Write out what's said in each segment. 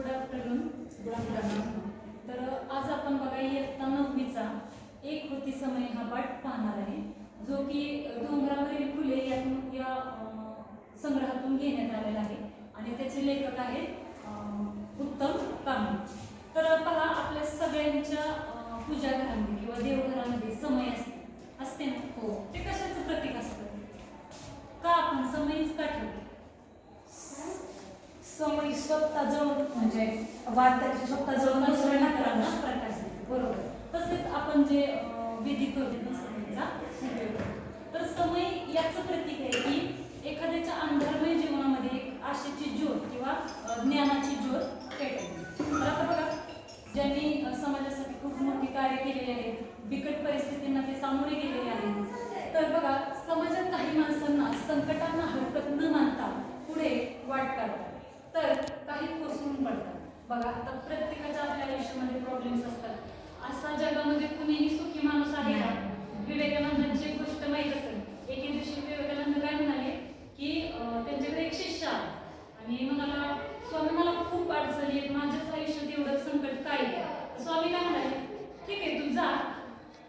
Good afternoon. तर आज आपण बघा इयत्ता 9वीचा एक होती समय हा पाठ पाहणार आहे, जो की डोंगरावरील फुले या संग्रहातून घेण्यात आलेला आहे आणि त्याचे लेखक आहेत उत्तम कांबळे. तर पहा, आपल्या सगळ्यांच्या पूजा घरामध्ये किंवा देवघरामध्ये समय असते ना, हो, ते कशाचं प्रतीक असतं? का आपण समयच का ठेवतो? समय स्वतःजवळ म्हणजे वार्ताची स्वतःजवळ दुसऱ्यांना करायला प्रकाश, बरोबर. तसेच आपण जे विधी करतो समयचा उपयोग करतो, तर समय याचं प्रतीक आहे की एखाद्याच्या अंधारमय जीवनामध्ये एक आशेची ज्योत किंवा ज्ञानाची ज्योत पेटवते. तर आता बघा, ज्यांनी समाजासाठी खूप मोठी कार्य केलेली आहेत, बिकट परिस्थितींना ते सामोरे गेलेले आहेत. तर बघा, समाजात काही माणसांना संकटांना हरकत न मानता पुढे वाट काढतात, तर काही कोसळून पडतात. बघा, आता प्रत्येकाच्या आपल्या आयुष्यामध्ये प्रॉब्लेम्स असतात. असा जगामध्ये कुणीही सुखी माणूस आहे का? विवेकानंदांची एक गोष्ट माहीत असेल. एके दिवशी विवेकानंद काय म्हणाले की त्यांच्याकडे एक शिष्य आला आणि म्हणाला, स्वामी मला खूप अडचणी आहेत, माझ्याच आयुष्यात एवढं संकट काय आहे? स्वामी काय म्हणाले, ठीक आहे, तू जा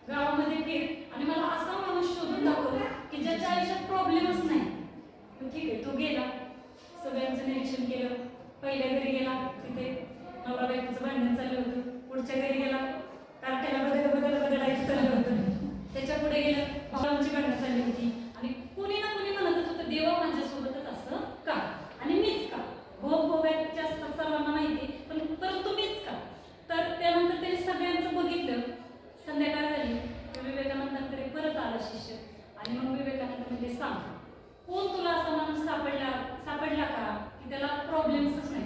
गावामध्ये फिर आणि मला असा माणूस शोधून दाखव की ज्याच्या आयुष्यात प्रॉब्लेमच नाही. ठीक आहे, तो गेला, सगळ्यांचं निरीक्षण केलं. पहिल्या घरी गेला, तिथे नवरा बायकोचं भांडण चाललं होतं. पुढच्या घरी गेला, कार्ट्याला बदलायचं चाललं होतं. त्याच्या पुढे गेलं, भावांची भांडणं चालली होती आणि कुणी ना कुणी म्हणत होतं, देवा माझ्यासोबतच असं का आणि मीच का? भोगायचे असतात सर्वांना माहिती, पण परंतु मीच का? तर त्यानंतर त्यांनी सगळ्यांचं बघितलं. संध्याकाळ झाली, विवेकानंदांकडे परत आला शिष्य आणि मग विवेकानंद म्हणजे सांग, कोण तुला असा माणूस सापडला का की त्याला प्रॉब्लेम्सच नाही?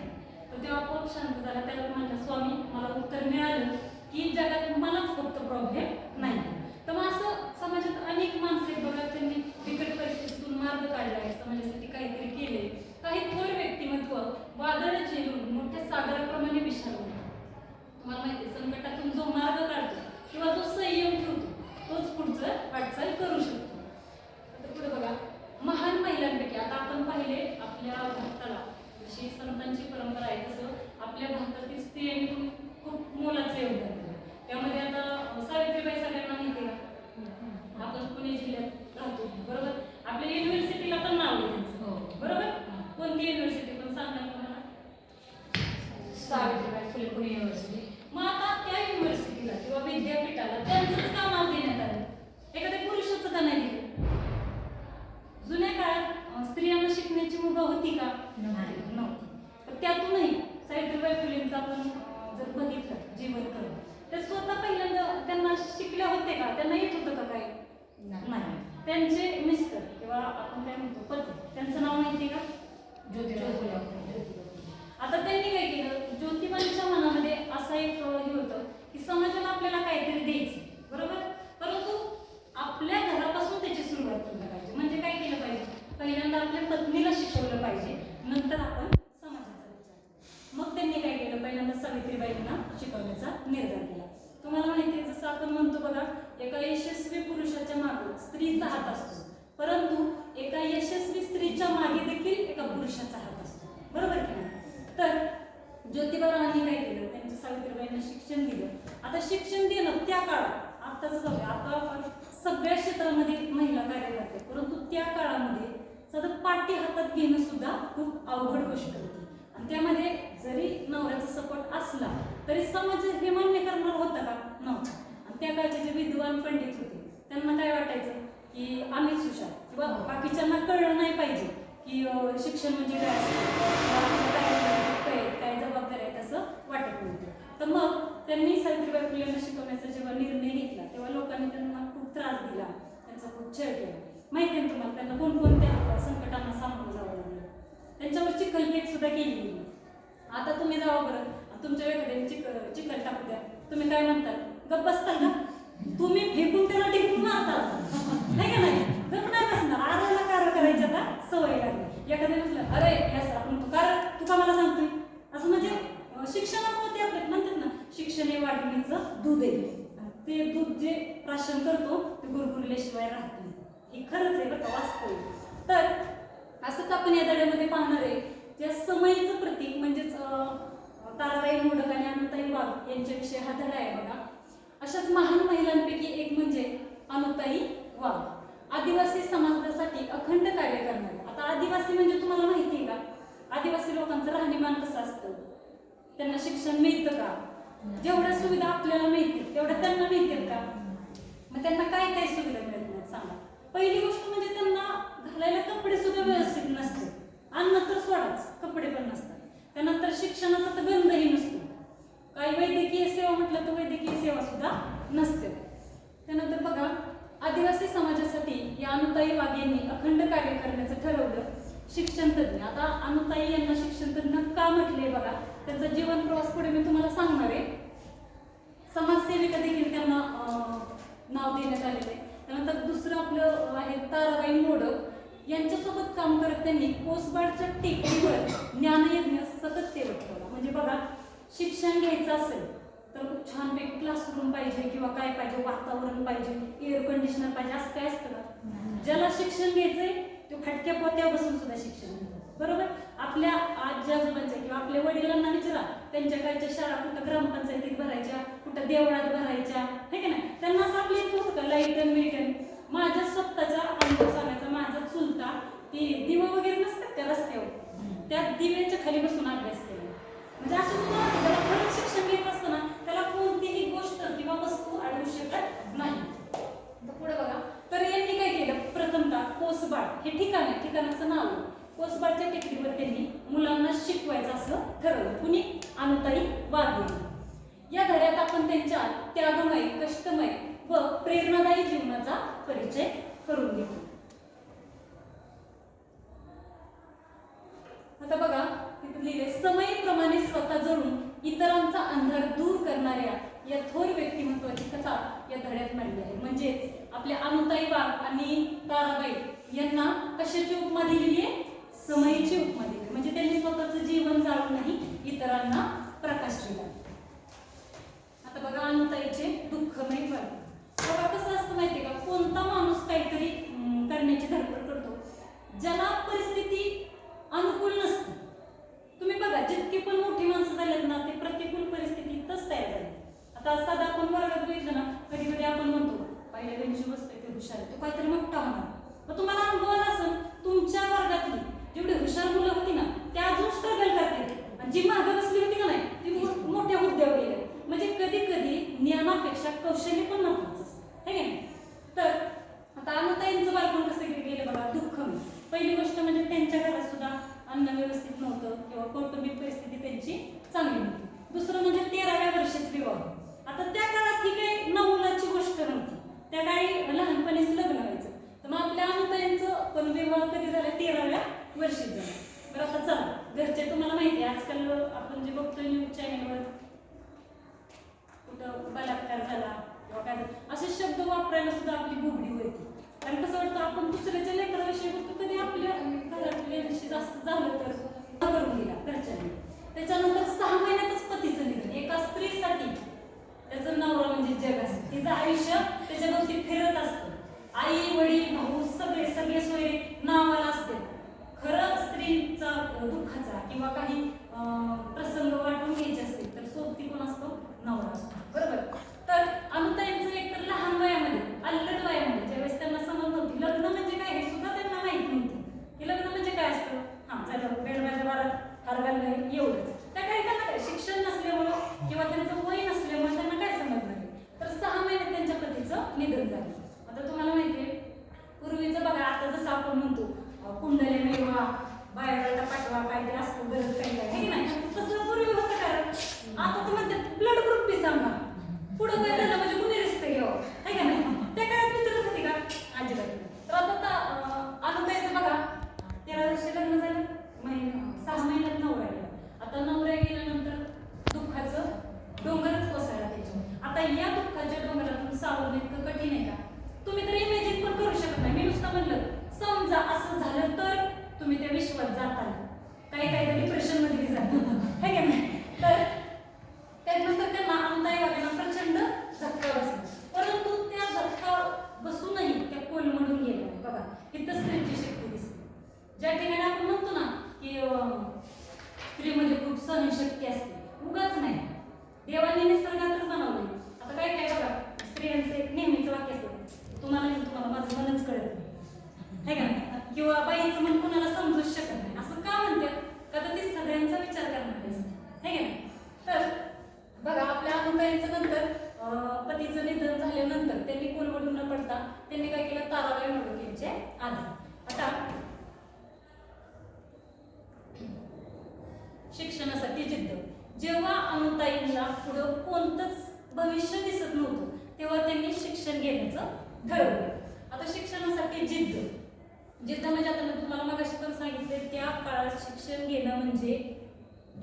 तर तेव्हा खूप शांत झाला. त्याला म्हणलं, स्वामी मला उत्तर मिळालं की जगात मलाच फक्त प्रॉब्लेम नाही. तर मग असं समाजात अनेक माणसं आहेत बघा, त्यांनी बिकट परिस्थितीतून मार्ग काढला आहे, समाजासाठी काहीतरी केले. काही थोर व्यक्तिमत्व वादळ झेलून मोठ्या सागराप्रमाणे विशाल. तुम्हाला माहिती आहे, संकटातून जो मार्ग काढतो किंवा जो संयम ठेवतो तोच पुढचं वाटचाल करू शकतो. आता पुढे बघा, महान महिलांपैकी आता आपण पाहिले आपल्या भारताला जशी संतांची परंपरा आहे, तसं आपल्या भारतातील स्त्रियांनी खूप मोलाचं योगदान दिलं. त्यामध्ये आता सावित्रीबाई सगळ्यांना माहिती आहे का? आपण पुणे जिल्ह्यात राहतो, बरोबर. आपल्या युनिव्हर्सिटीला पण नाव आहे त्यांचं, बरोबर. कोणती युनिव्हर्सिटी पण सांगा तुम्हाला? सावित्रीबाई फुले पुणे युनिव्हर्सिटी. मग आता त्या युनिव्हर्सिटीला किंवा विद्यापीठाला त्यांचंच का नाव देण्यात आलं? एखाद्या पुरुषाचं का नाही दिलं? जुन्या काळात स्त्रियांना शिकण्याची मुभा होती का? नव्हती. पण त्यातूनही सावित्रीबाई फुलेंचं आपण जर बघितलं जीवन करून, तर स्वतः पहिल्यांदा त्यांना शिकल्या होते का? त्यांना येत होतं का काय? नाही. त्यांचे मिस्टर किंवा आपण काय म्हणतो पती, त्यांचं नाव माहिती का? ज्योतिबा. आता त्यांनी काय केलं, ज्योतिबांच्या मनामध्ये असं एक हे होतं की समाजाला आपल्याला काहीतरी द्यायचं, बरोबर. परंतु आपल्या घरापासून त्याची सुरुवात केली पाहिजे. म्हणजे काय केलं पाहिजे? पहिल्यांदा आपल्या पत्नीला शिकवलं पाहिजे, नंतर आपण समाजाचा विचार. मग त्यांनी काय केलं, पहिल्यांदा सावित्रीबाईंना शिकवण्याचा निर्धार केला. तुम्हाला माहिती आहे, जसं आपण म्हणतो बघा, एका यशस्वी पुरुषाच्या मागे स्त्रीचा हात असतो, परंतु एका यशस्वी स्त्रीच्या मागे देखील एका पुरुषाचा हात असतो, बरोबर की नाही? तर ज्योतिबा रावांनी काय केलं, त्यांच्या सावित्रीबाईंना शिक्षण दिलं. आता शिक्षण देणं त्या काळात, आत्ताच जाऊ, आता सगळ्या क्षेत्रामध्ये महिला कार्यरत आहे, परंतु त्या काळामध्ये सतत पाठी हातात घेणं सुद्धा खूप अवघड गोष्ट होती. आणि त्यामध्ये जरी नवऱ्याचा सपोर्ट असला तरी समाज हे मान्य करणार होता का? नव्हता. आणि त्या काळचे जे विद्वान पंडित होते, त्यांना काय वाटायचं की आम्हीच हुशार, किंवा बाकीच्यांना कळलं नाही पाहिजे की शिक्षण म्हणजे काय असतं, काय जबाबदारी आहे, तसं वाटत नव्हतं. तर मग त्यांनी सावित्रीबाई फुलेंना शिकवण्याचा जेव्हा निर्णय घेतला, तेव्हा लोकांनी त्यांना खूप त्रास दिला, त्यांचा खूप छळ केला. माहिती आहे तुम्हाला, त्यांना कोणकोणत्या संकटांना सामोरं जावं लागलं. त्यांच्यावर चिखलफेक सुद्धा केली गेली. आता तुम्ही जावा बरं, तुमच्या एखाद्याने चिखल टाकू द्या, तुम्ही काय म्हणतात? गप्प बसताल का? तुम्ही फेकून त्याला टिकून मारतात, नाही का? नाही, गप्प नाही बसणार. आराला कार करायची आता सवय लागली. एखाद्या म्हटलं, अरे यास आपण तू का मला सांगतोय असं, म्हणजे शिक्षणामुळे ते आपल्याला म्हणतात ना, शिक्षण हे वाढवणीचं दूध आहे. ते दूध जे प्राशन करतो ते गुरगुरल्याशिवाय राहत नाही. हे खरंच आहे बरं का, वास्तव. तर असंच आपण या धड्यामध्ये पाहणार आहे, ज्या समयीचं प्रतीक म्हणजेच ताराबाई मोडक आणि अनुताई वाघ यांच्याविषयी हा धडा आहे बघा. अशाच महान महिलांपैकी एक म्हणजे अनुताई वाघ. आदिवासी समाजासाठी अखंड कार्य करणारे. आता आदिवासी म्हणजे तुम्हाला माहिती आहे का, आदिवासी लोकांचं राहणीमान कसं असतं, त्यांना शिक्षण मिळतं का, जेवढ्या सुविधा आपल्याला मिळतील तेवढ्या त्यांना मिळतील का, मग त्यांना काय काय सुविधा मिळत नाही सांगा. पहिली गोष्ट म्हणजे त्यांना घालायला कपडे सुद्धा व्यवस्थित नसते, अन्न तर सोडाच, कपडे पण नसतात. त्यानंतर शिक्षणाचा तर गंधही नसतो, काही वैद्यकीय सेवा म्हटलं तर वैद्यकीय सेवा सुद्धा नसते. त्यानंतर बघा, आदिवासी समाजासाठी या अनुताई वाघ यांनी अखंड कार्य करण्याचं ठरवलं. शिक्षण तज्ञ. आता अनुताई यांना शिक्षण तज्ञ का म्हटले बघा, त्यांचा जीवन प्रवास पुढे मी तुम्हाला सांगणार आहे. समाजसेविका देखील त्यांना नाव देण्यात आलेलं आहे. त्यानंतर दुसरं आपलं आहे ताराबाई मोडक यांच्यासोबत काम करत त्यांनी कोसबाडच्या टेकडीवर ज्ञानयज्ञ सतत सेवत ठेवला. म्हणजे बघा, शिक्षण घ्यायचं असेल तर खूप छानपैकी क्लासरूम पाहिजे किंवा काय पाहिजे, वातावरण पाहिजे, एअर कंडिशनर पाहिजे, असं काय असतं का. ज्याला शिक्षण घ्यायचंय तो खटक्या पोत्या बसून सुद्धा शिक्षण घेतो, बरोबर. आपल्या आजी आजोबांच्या किंवा आपल्या वडिलांना विचारा, त्यांच्या काळच्या शाळा कुठं ग्रामपंचायतीत भरायच्या, कुठं देवळात भरायच्या, हे की नाही. त्यांना असं आपल्या इथं होतं का लाईटन मिटन. माझ्या स्वतःचा अनुभव सांगायचा, माझा चुलता ती दिवा वगैरे नसतात त्या रस्त्यावर, त्या दिव्याच्या खाली बसून अभ्यास केला. म्हणजे असं सुद्धा त्याला खरंच शिक्षण घेत असताना त्याला कोणतीही गोष्ट किंवा वस्तू अडवू शकत नाही. पुढे बघा, तर यांनी काय केलं, प्रथमतः कोसबाड हे ठिकाण आहे, ठिकाणाचं नाव आहे. कोसबाडच्या टेकडीवर त्यांनी मुलांना शिकवायचं असं ठरवलं. कुणी, अनुताई वाघ यांनी. या धड्यात आपण त्यांच्या त्यागमय, कष्टमय व प्रेरणादायी जीवनाचा परिचय करून घेतो. आता बघा, तिथे लिहिले, समयीप्रमाणे स्वतः जळून इतरांचा अंधार दूर करणाऱ्या या थोर व्यक्तिमत्वाची कथा या धड्यात मांडली आहे. म्हणजे आपल्या अनुताई वाघ आणि ताराबाई यांना कशाची उपमा दिलेली आहे, समयीची उपमा दिली. म्हणजे त्यांनी स्वतःचं जीवन जाळूनही इतरांना प्रकाश दिला. आता बघा, अनुताईचे दुःखमय फळ. बघा कसं असतं माहितीये का, कोणता माणूस काहीतरी करण्याची धडपड करतो ज्याला परिस्थिती अनुकूल नसते. तुम्ही बघा, जितकी पण मोठी माणसं झालेत ना, ते प्रतिकूल परिस्थितीतच तयार झाले. आता साधा आपण वर्गात बघितलं ना, कधी कधी आपण म्हणतो पहिल्या बेंचवर बसतोय ते हुशार आहे, तो काहीतरी मोठा होणार. मग तुम्हाला अनुभव आला असेल, तुमच्या वर्गातली जेवढी हुशार मुलं होती ना, त्या अजून स्ट्रगल करते, आणि जी मागे बसली होती का नाही, ती मोठ्या हुद्द्यावर गेली. म्हणजे कधी कधी ज्ञानापेक्षा कौशल्य पण महत्वाचं असतं, है की. तर आता अनुताईंचं बालपण कसं गेलं बघा, दुःखमय. पहिली गोष्ट म्हणजे त्यांच्या घरात सुद्धा अन्न व्यवस्थित नव्हतं किंवा कौटुंबिक परिस्थिती त्यांची चांगली नव्हती. दुसरं म्हणजे 13व्या वर्षीच विवाह. आता त्या काळात ही काही नवलाची गोष्ट नव्हती, त्या काळी लहानपणीच लग्न व्हायचं. तर मग आपल्या अनुताईंचं पण विवाह कधी झाला, 13व्या वर्षीच झाला. बरं, आता चला, घरचे तुम्हाला माहिती आहे, आजकाल आपण जे बघतोय न्यूज चॅनलवर कुठं बलात्कार झाला किंवा काय झालं, असे शब्द वापरायला सुद्धा आपली बुबडी होती. कारण कसं वाटतं, आपण दुसऱ्याच्या लेकराविषयी बोलतो, कधी आपल्या घरातल्याविषयी जास्त झालं तर करून दिला घरच्यांनी. त्याच्यानंतर 6 महिन्यातच पतीचं निधन. एका स्त्रीसाठी त्याचं नवरा म्हणजे जग असतं, तिचं आयुष्य त्याच्या भोवती फिरत असतं. आई वडील भाऊ सगळे सगळे सोयरे नावाला असते. खरं स्त्रीचा दुःखाचा किंवा काही प्रसंग वाटून घ्यायचे असतील तर सोबती कोण असतो, नवरा असतो, बरोबर. तर अनुताईंचं एक तर लहान वयामध्ये, अल्लड वयामध्ये, ज्यावेळेस त्यांना समज नव्हती लग्न म्हणजे काय हे सुद्धा त्यांना माहित नव्हतं, की लग्न म्हणजे काय असतं. हा चला, बेडबाच्या बारात हार घालणं एवढंच. त्या काही त्यांना काय शिक्षण नसल्यामुळं किंवा त्यांचं वय नसल्यामुळे त्यांना काय समजणार नाही. तर 6 महिन्यात त्यांच्या पतीचं निधन झालं. आता तुम्हाला माहितीये, पूर्वीचं बघा, आता जसं आपण म्हणतो कुंडले मिळवा, बायोडाटा पाठवा, काय ते असतं गरज काही काय, की नाही, तसं पूर्वी होतं. कारण आता तुम्ही म्हणते ब्लड ग्रुप बी सांगा, पुढं काय झालं म्हणजे कुणी रिस्क घ्यावं, आहे का नाही. त्या काळात विचारत होती का, अजिबात. तर आता अनुताईचं बघा, 13 वर्षी लग्न झालं, 6 महिन्यात नवरा गेला. आता नवरा गेल्यानंतर दुःखाचं डोंगरच कोसळला त्याच्यावर. आता या दुःखाच्या डोंगरातून सावरणं इतकं कठीण आहे का, तुम्ही तर इमॅजिन पण करू शकत नाही. मी नुसतं म्हणलं समजा असं झालं तर तुम्ही त्या विश्वात जाताल, काही डिप्रेशन मध्ये बी जातात, है का नाही. तर त्यानंतर त्यांना अनुताई वाघांना प्रचंड देवाने निसर्गातच बनवले. आता काय काय बघा, स्त्रियांचं एक नेहमीचं वाक्य असतं, तुम्हाला माझं मनच कळत नाही, है का नाही? किंवा बाईचं मन कुणाला समजूच शकत नाही. असं का म्हणतात? का तर ती सगळ्यांचा विचार करणारी असते, है का नाही? तर बघा, आपल्या अनुताईंचं नंतर पतीचं निधन झाल्यानंतर त्यांनी कोलमडून न पडता त्यांनी काय केलं, ताराबाई मोडक यांचे आले. आता शिक्षणासाठी जिद्द. जेव्हा अनुताईंना पुढं कोणतंच भविष्य दिसत नव्हतं तेव्हा त्यांनी शिक्षण घेण्याचं ठरवलं. आता शिक्षणासाठी जिद्द म्हणजे आता मी तुम्हाला मगाशी पण सांगितले, त्या काळात शिक्षण घेणं म्हणजे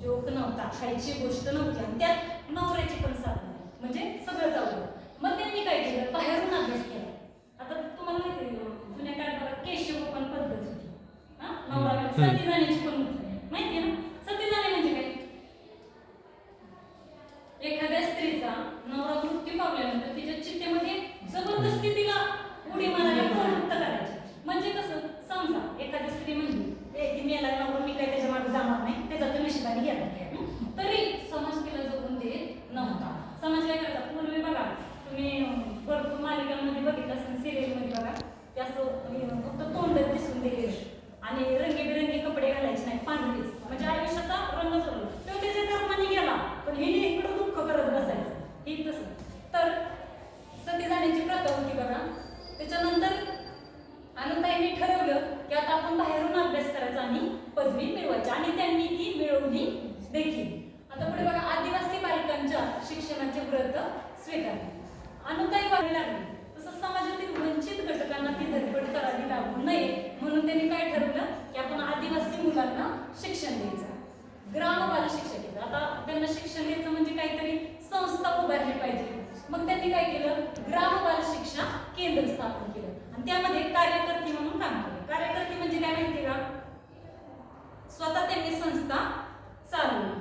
जोक नव्हता, खायची गोष्ट नव्हती, आणि त्यात नवऱ्याची पण साथ नाही, म्हणजे सगळं चाललं. मग त्यांनी काय केलं, बाहेरून अभ्यास केला. आता तुम्हाला माहिती आहे, जुन्या काळात बघा केशवपण पद्धत होती, नवरा सती जाण्याची पण होती, माहिती आहे ना? सती जाणे म्हणजे काय? एखाद्या स्त्रीचा नवरा मृत्यू पावल्यानंतर तिच्या चितेमध्ये जबरदस्ती तिला उडी मारायला प्रवृत्त करायची. म्हणजे कसं, समजा एखादी स्त्री म्हणली ती मेला नवरा, मी काय त्याच्या मागे जाणार नाही, त्याचा तो नशिबाने गेला, तरी समाज तिला जगून देत नव्हता. समाज काय करायचा, पूर्वी बघा तुम्ही भरपूर मालिकांमध्ये बघितलं असेल, सिरियलमध्ये बघा, ते असं फक्त तोंड दिसून दिले आणि रंगीबिरंगी कपडे घालायचे नाही, पांढरेच, म्हणजे आयुष्याचा रंग सोडला. तो त्याच्या कर्माने गेला, पण हिने इकडं दुःख करत बसायचं, ही तसं. तर सती जाण्याची प्रथा होती बघा. त्याच्यानंतर अनुताईंनी ठरवलं की आता आपण बाहेरून अभ्यास करायचा आणि पदवी मिळवायची, आणि त्यांनी ती मिळवली देखील. आता पुढे बघा, आदिवासी बालकांच्या शिक्षणाचे व्रत स्वीकारले. अनुताई व्हावी लागली, तसं समाजातील वंचित घटकांना ती धडपड करावी लागू नये म्हणून त्यांनी काय ठरवलं की आपण आदिवासी मुलांना शिक्षण द्यायचं, ग्राम बाल शिक्षक येतं. आता त्यांना शिक्षण द्यायचं म्हणजे काहीतरी संस्था उभारली पाहिजे. मग त्यांनी काय केलं, ग्राम बाल शिक्षा केंद्र स्थापन केलं, आणि त्यामध्ये कार्यकर्ते म्हणून काम केलं. कार्यकर्ते म्हणजे काय माहिती का, स्वतः त्यांनी संस्था चालवली.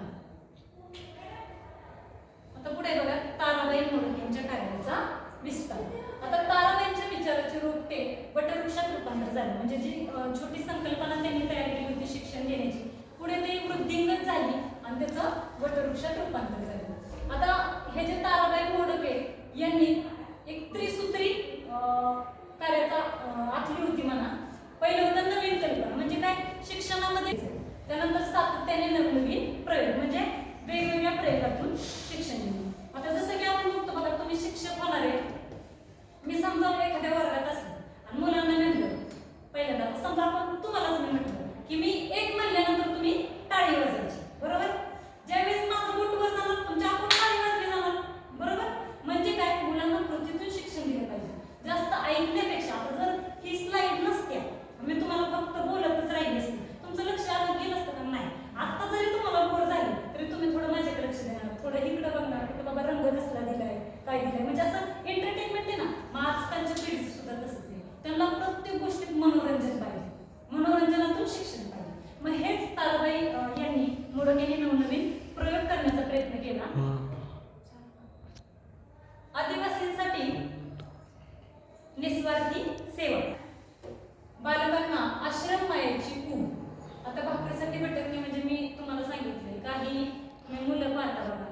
आता पुढे बघा, ताराबाई मोडक यांच्या कार्याचा विस्तार. आता ताराबाईंच्या विचाराचे रोपटे वटवृक्षात रूपांतर झाले, म्हणजे जी छोटी संकल्पना त्यांनी तयार केली होती शिक्षण घेण्याची, पुढे ती वृद्धिंगत झाली आणि त्याचं वटवृक्षात रूपांतर झालं. आता हे जे ताराबाई मोडक यांनी एक त्रिसूत्री कार्याचा आखली होती म्हणा. पहिलं होतं नवीन कल्पना, म्हणजे काय, शिक्षणामध्ये. त्यानंतर सातत्याने नवनवीन प्रयोग, म्हणजे वेगवेगळ्या प्रयोगातून शिक्षण घेणे. आता जसं की आपण बघतो बघा, तुम्ही शिक्षक होणार आहे, मी समजा एखाद्या वर्गात असेल आणि मुलांना म्हणलं पहिल्यांदा, समजा आपण तुम्हालाच मी म्हटलं की मी एक म्हणल्यानंतर तुम्ही टाळी वाजवायची, बरोबर? ज्यावेळेस माझं बोट वर जाणार तुमच्या आपण टाळी वाजली जाणार, बरोबर? म्हणजे काय, मुलांना कृतीतून शिक्षण दिलं पाहिजे, जास्त ऐकण्यापेक्षा. आता जर ही स्लाइड नसत्या, मी तुम्हाला फक्त बोलतच राहिली असते, तुमचं लक्ष आलं गेलं असतं का? नाही. आता जरी तुम्हाला बोर झाली तरी तुम्ही थोडं माझ्याकडे लक्ष देणार, थोडं इकडे बघणार, की बाबा रंग कसला दिलाय, काय दिलाय, म्हणजे असं एंटरटेनमेंट आहे ना. मग आजकालच्या पिढीचं सुद्धा तसंच आहे, त्यांना प्रत्येक गोष्टीत मनोरंजन पाहिजे, मनोरंजनातून शिक्षण पाहिजे. मग हेच ताराबाई यांनी मोडक यांनी नवनवीन प्रयोग करण्याचा प्रयत्न केला. आदिवासींसाठी निस्वार्थी सेवा, बालकांना आश्रम मायेची ऊब. आता भाकरीसाठी भटकणे म्हणजे मी तुम्हाला सांगितले, काही मुलं पाहता बघा,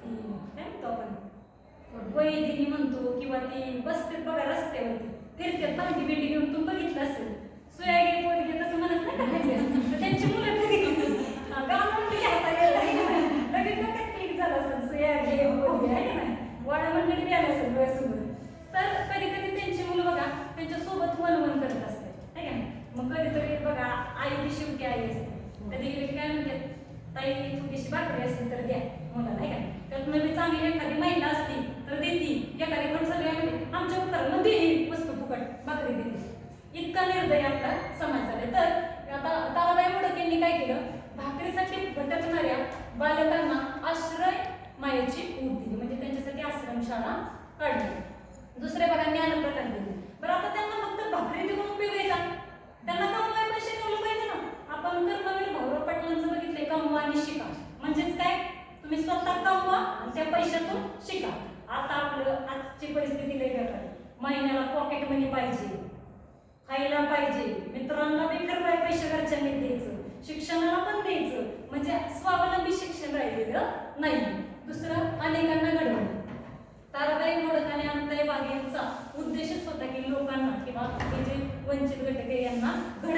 ती काय म्हणतो आपण वैदिनी म्हणतो, किंवा ती बसते बघा रस्त्यावरती फिरतात भांडी बिंडी घेऊन, तुम्ही बघितलं असेल, सुया घे पोरी घे तसं म्हणत नाही का, त्यांची मुलं कधी गाणं म्हणते लगेच डोक्यात क्लिक झालं असेल, सुया घे पोरी आहे का नाही, वाडा मंडळी बी आलं असेल डोळ्यासमोर. तर कधी कधी त्यांची मुलं बघा त्यांच्यासोबत वनवन करत असतात, आहे का नाही? मग कधीतरी बघा आई ती शेवटी आई असते, कधी कधी काय म्हणतात, ताई थोडीशी भाकरी असली तर द्या मुलाला, आहे का? त्यात नवी चांगली एखादी महिला असती तर देती, एखादी पण सगळ्या आमच्या उत्तर मग देईल वस्तू फुकट भाकरी देते. इतका निर्दय आपला समाज झाला. तर आता ताराबाई मोडक यांनी काय केलं, भाकरीसाठी भटकणाऱ्या बालकांना आश्रय मायेची ऊब दिली, म्हणजे त्यांच्यासाठी आश्रमशाळा काढली. दुसऱ्या बघा ज्ञान प्रकार दिले. बरं, आता त्यांना फक्त भाकरी देऊन उपयोग आहे का? त्यांना कमवाय पण शिकवलं पाहिजे ना. आपण कर्मवीर भाऊराव पाटलांचं बघितलंय, कमवा आणि शिका. म्हणजेच काय, तुम्ही स्वतः कमवा आणि त्या पैशातून शिका. आता आपलं आजची परिस्थिती लई बेकार आहे, महिन्याला पॉकेट मनी पाहिजे, खायला पाहिजे, मित्रांना बी फिरवाय पैसे घरच्यांनी द्यायचं, शिक्षणाला पण द्यायचं, म्हणजे स्वावलंबी शिक्षण राहिलेलं नाही. घडत